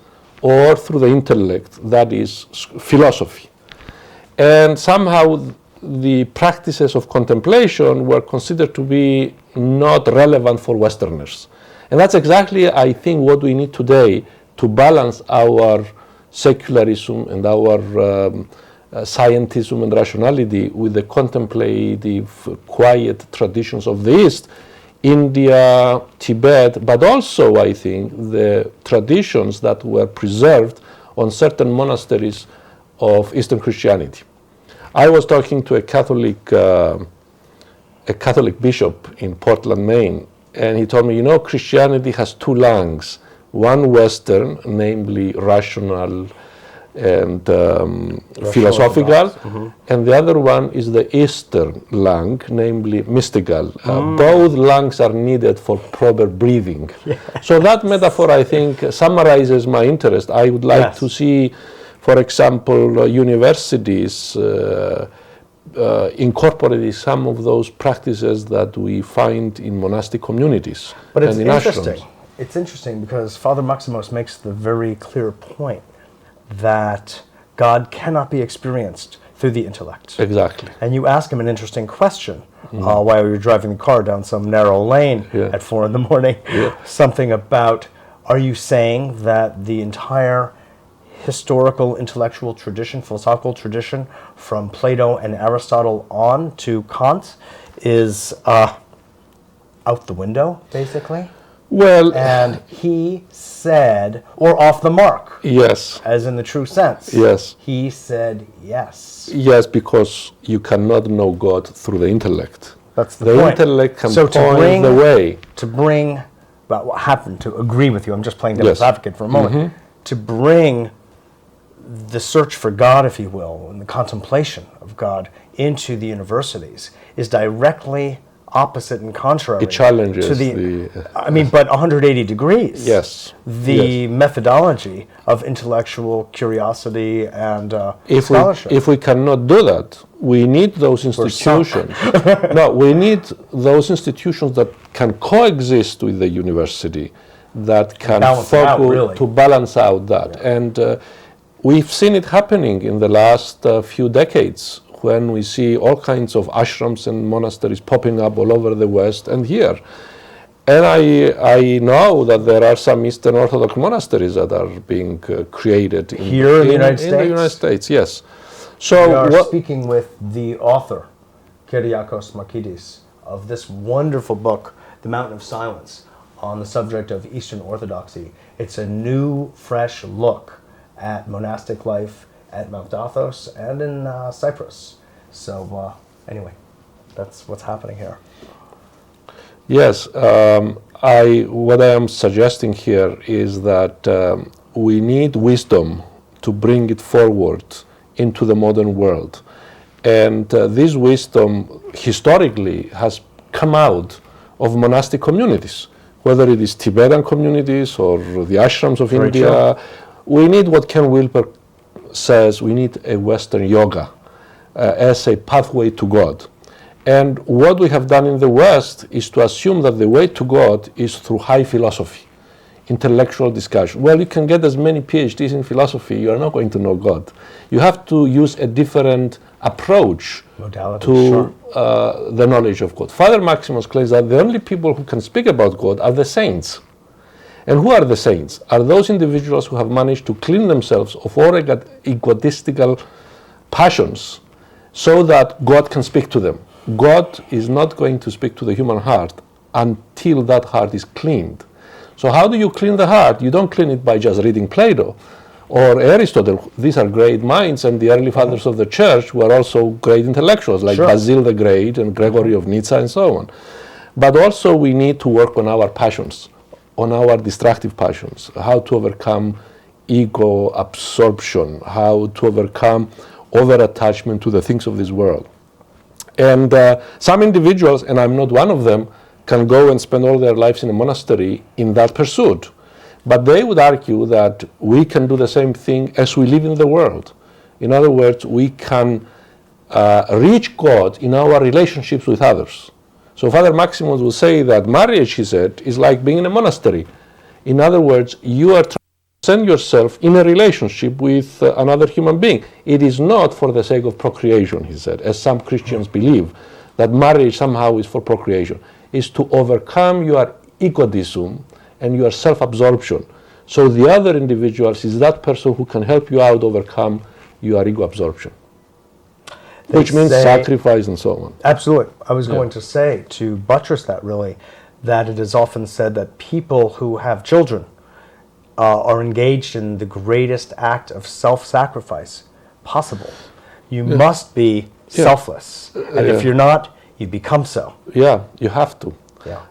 or through the intellect, that is philosophy. And somehow the practices of contemplation were considered to be not relevant for Westerners. And that's exactly, I think, what we need today to balance our secularism and our scientism and rationality with the contemplative, quiet traditions of the East, India, Tibet, but also, I think, the traditions that were preserved on certain monasteries of Eastern Christianity. I was talking to a Catholic bishop in Portland, Maine, and he told me, you know, Christianity has two lungs, one Western, namely rational and philosophical, and the other one is the Eastern lung, namely mystical. Both lungs are needed for proper breathing. So that metaphor, I think, summarizes my interest. I would like to see, for example, universities incorporating some of those practices that we find in monastic communities. But it's and in interesting. ashrams. It's interesting because Father Maximos makes the very clear point that God cannot be experienced through the intellect. Exactly. And you ask him an interesting question while you're driving the car down some narrow lane at 4 a.m, something about are you saying that the entire historical, intellectual tradition, philosophical tradition from Plato and Aristotle on to Kant is out the window, basically? Well, And he said, or off the mark, yes, as in the true sense. yes, He said yes. yes, because you cannot know God through the intellect. That's the The point. intellect can So point the way. to bring, well, what happened to agree with you, I'm just playing devil's Yes. advocate for a moment, to bring the search for God, if you will, and the contemplation of God into the universities is directly opposite and contrary It challenges to the I mean, but 180 degrees. Yes. The methodology of intellectual curiosity and if scholarship. if we cannot do that, we need those institutions. No, we need those institutions that can coexist with the university, that can Balance it out, really. to balance out that. Yeah. And we've seen it happening in the last few decades, when we see all kinds of ashrams and monasteries popping up all over the West and here. And I know that there are some Eastern Orthodox monasteries that are being created Here in the United States? In the United States, yes. We So are speaking with the author, Kyriacos Markides, of this wonderful book, The Mountain of Silence, on the subject of Eastern Orthodoxy. It's a new, fresh look at monastic life at Mount Athos and in Cyprus. So anyway, that's what's happening here. yes, what I am suggesting here is that we need wisdom to bring it forward into the modern world. And this wisdom historically has come out of monastic communities, whether it is Tibetan communities or the ashrams of Very India. We need what Ken Wilber says, we need a Western yoga as a pathway to God. And what we have done in the West is to assume that the way to God is through high philosophy, intellectual discussion. Well, you can get as many PhDs in philosophy, you are not going to know God. You have to use a different approach Modality, to sure. the knowledge of God. Father Maximos claims that the only people who can speak about God are the saints. And who are the saints? Are those individuals who have managed to clean themselves of all egotistical passions so that God can speak to them. God is not going to speak to the human heart until that heart is cleaned. So how do you clean the heart? You don't clean it by just reading Plato or Aristotle. These are great minds, and the early fathers of the church were also great intellectuals, like Sure. Basil the Great and Gregory of Nyssa and so on. But also we need to work on our passions, on our destructive passions, how to overcome ego absorption, how to overcome over-attachment to the things of this world. And some individuals, and I'm not one of them, can go and spend all their lives in a monastery in that pursuit. But they would argue that we can do the same thing as we live in the world. In other words, we can reach God in our relationships with others. So Father Maximos will say that marriage, he said, is like being in a monastery. In other words, you are trying to send yourself in a relationship with another human being. It is not for the sake of procreation, he said, as some Christians believe, that marriage somehow is for procreation. It's to overcome your egotism and your self-absorption. So the other individuals is that person who can help you out overcome your ego absorption. Which means sacrifice and so on. Absolutely. I was going to say, to buttress that really, that it is often said that people who have children are engaged in the greatest act of self-sacrifice possible. You must be selfless. And if you're not, you become so. Yeah, you have to. Yeah.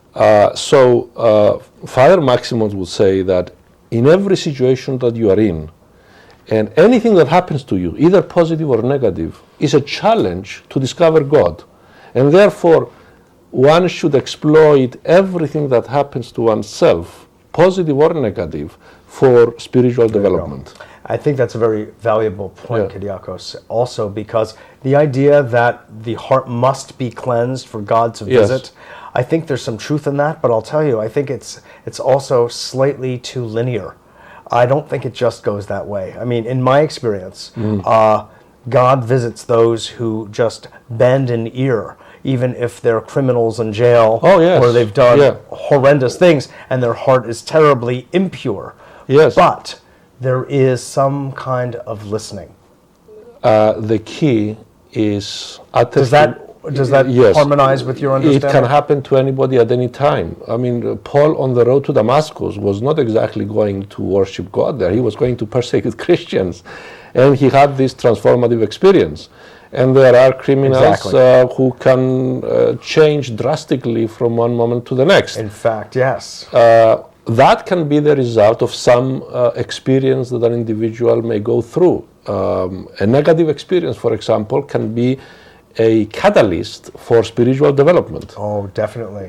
Father Maximos would say that in every situation that you are in, and anything that happens to you, either positive or negative, is a challenge to discover God. And therefore, one should exploit everything that happens to oneself, positive or negative, for spiritual development. I think that's a very valuable point, Kyriacos, also because the idea that the heart must be cleansed for God to visit, I think there's some truth in that, but I'll tell you, I think it's also slightly too linear. I don't think it just goes that way. I mean, in my experience, God visits those who just bend an ear. even if they're criminals in jail, Oh, yes. or they've done Yeah. horrendous things, and their heart is terribly impure. Yes. But there is some kind of listening. The key is Does that yes. harmonize with your It understanding? can happen to anybody at any time. I mean, Paul on the road to Damascus was not exactly going to worship God there. He was going to persecute Christians. And he had this transformative experience. And there are criminals Exactly. who can change drastically from one moment to the next. In fact, yes. That can be the result of some experience that an individual may go through. A negative experience, for example, can be a catalyst for spiritual development. Oh, definitely.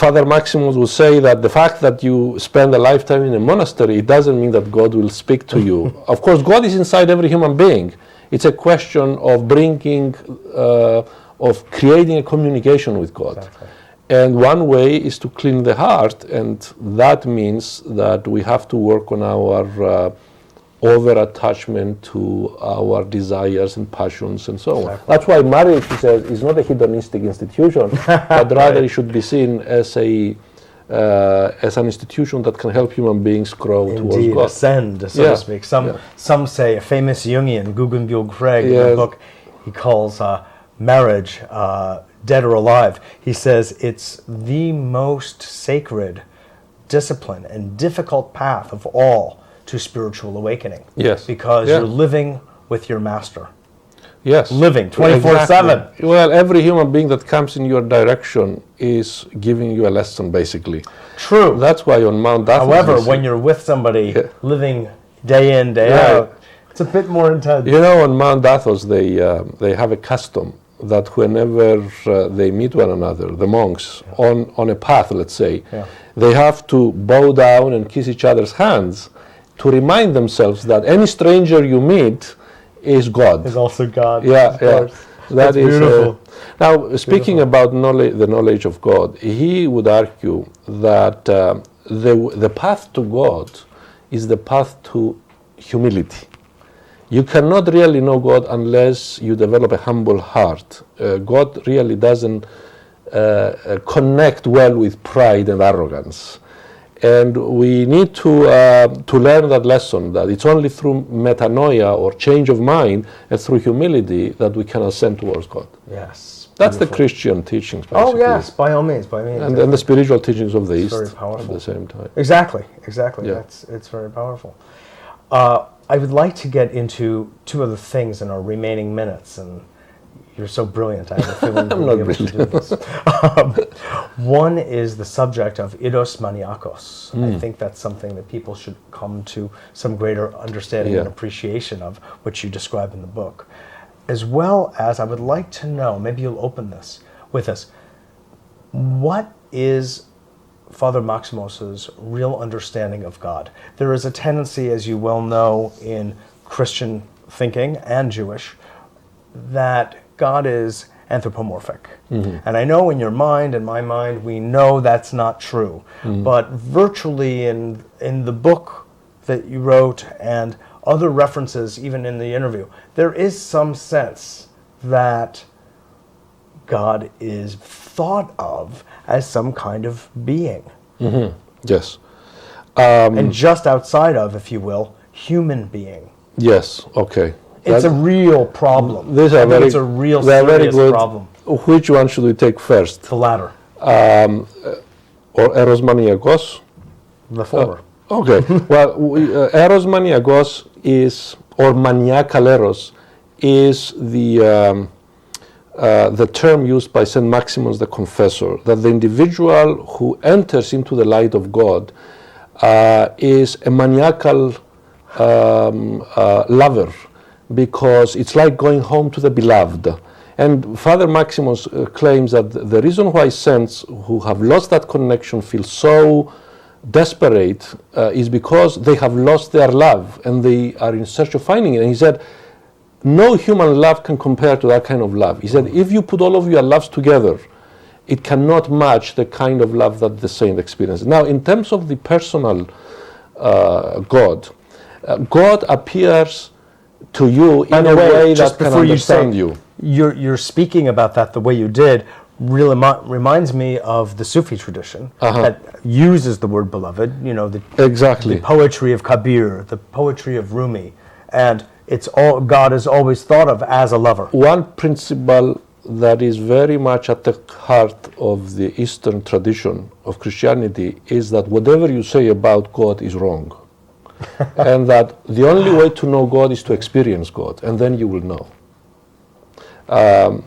Father Maximos will say that the fact that you spend a lifetime in a monastery, it doesn't mean that God will speak to you. Of course, God is inside every human being. It's a question of of creating a communication with God. Exactly. And one way is to clean the heart, and that means that we have to work on our over-attachment to our desires and passions and so on. Exactly. That's why marriage, he says, is not a hedonistic institution, but rather it should be seen as an institution that can help human beings grow towards Indeed, God. ascend, so to speak. Some say, a famous Jungian, Guggenbill Craig, in the book, he calls marriage dead or alive. He says it's the most sacred discipline and difficult path of all to spiritual awakening. Yes. Because you're living with your master. Yes. Living 24/7. Exactly. Well, every human being that comes in your direction is giving you a lesson, basically. True. That's why on Mount Athos... However, when you're with somebody living day in, day out, it's a bit more intense. You know, on Mount Athos, they have a custom that whenever they meet one another, the monks, on a path, let's say, they have to bow down and kiss each other's hands to remind themselves that any stranger you meet is God. Is also God. Yeah, yeah. That's beautiful. Now, speaking about the knowledge of God, he would argue that the path to God is the path to humility. You cannot really know God unless you develop a humble heart. God really doesn't connect well with pride and arrogance. And we need to learn that lesson, that it's only through metanoia or change of mind and through humility that we can ascend towards God. Yes. That's the Christian teachings, basically. Oh, yes, by all means, by all means. And the spiritual teachings of the East very powerful. at the same time. Exactly. Yeah. It's very powerful. I would like to get into two other things in our remaining minutes, and you're so brilliant. I have a feeling you'll be able to do this. One is the subject of eidos maniakos. I think that's something that people should come to some greater understanding and appreciation of, which you describe in the book. As well as, I would like to know, maybe you'll open this with us, what is Father Maximos's real understanding of God? There is a tendency, as you well know, in Christian thinking and Jewish, that God is anthropomorphic. And I know in your mind and my mind, we know that's not true. But virtually in the book that you wrote and other references, even in the interview, there is some sense that God is thought of as some kind of being. Yes. And just outside of, if you will, human being. Yes, okay. It's a real problem. These are it's a real serious problem. Which one should we take first? The latter. Or eros maniakos? The former. Okay. Well, eros maniakos is, or maniacal eros, is the term used by Saint Maximos the Confessor, that the individual who enters into the light of God is a maniacal lover, because it's like going home to the beloved. And Father Maximos claims that the reason why saints who have lost that connection feel so desperate is because they have lost their love and they are in search of finding it. And he said, no human love can compare to that kind of love. He said, if you put all of your loves together, it cannot match the kind of love that the saint experiences. Now, in terms of the personal God, God appears to you in a way that can understand you. You're speaking about that the way you did really reminds me of the Sufi tradition that uses the word beloved. You know, Exactly. the poetry of Kabir, the poetry of Rumi, and it's all God is always thought of as a lover. One principle that is very much at the heart of the Eastern tradition of Christianity is that whatever you say about God is wrong. And that the only way to know God is to experience God, and then you will know.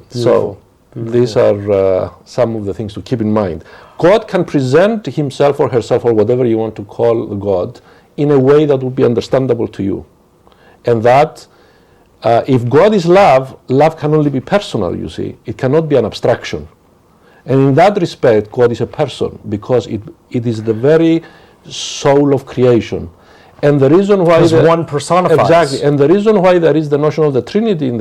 So these are some of the things to keep in mind. God can present himself or herself or whatever you want to call God in a way that would be understandable to you. And that if God is love, love can only be personal, you see. It cannot be an abstraction. And in that respect, God is a person because it is the very soul of creation. And the reason why one personifies. Exactly, and the reason why there is the notion of the Trinity in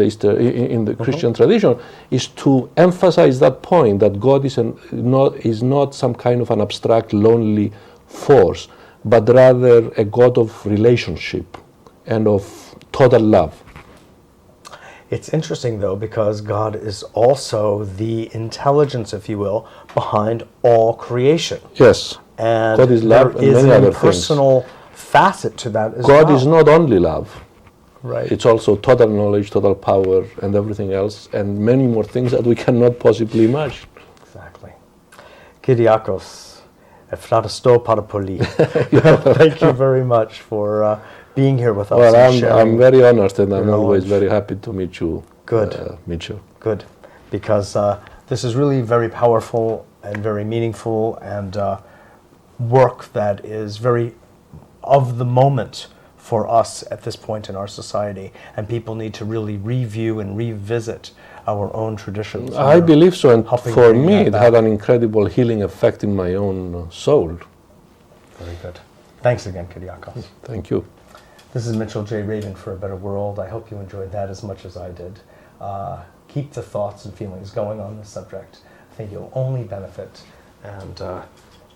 the Christian tradition is to emphasize that point that God is not some kind of an abstract, lonely force, but rather a God of relationship and of total love. It's interesting, though, because God is also the intelligence, if you will, behind all creation. Yes, And God is love there and is many an other impersonal facet to that as God well. is not only love. Right. It's also total knowledge, total power, and everything else, and many more things that we cannot possibly imagine. Exactly. Kyriacos, Efraristo Parapoli. Thank you very much for being here with us. Well, and sharing I'm very honored, and I'm your always knowledge. very happy to meet you. Good. Mitchell. Good, because this is really very powerful and very meaningful and work that is very of the moment for us at this point in our society, and people need to really review and revisit our own traditions. I believe so, and helping for bring me that it back. had an incredible healing effect in my own soul. Very good. Thanks again, Kyriacos. Thank you. This is Mitchell J. Raven for A Better World. I hope you enjoyed that as much as I did. Keep the thoughts and feelings going on this subject. I think you'll only benefit, and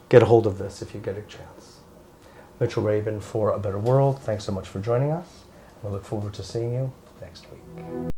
get a hold of this if you get a chance. Mitchell Raven for A Better World. Thanks so much for joining us. We look forward to seeing you next week.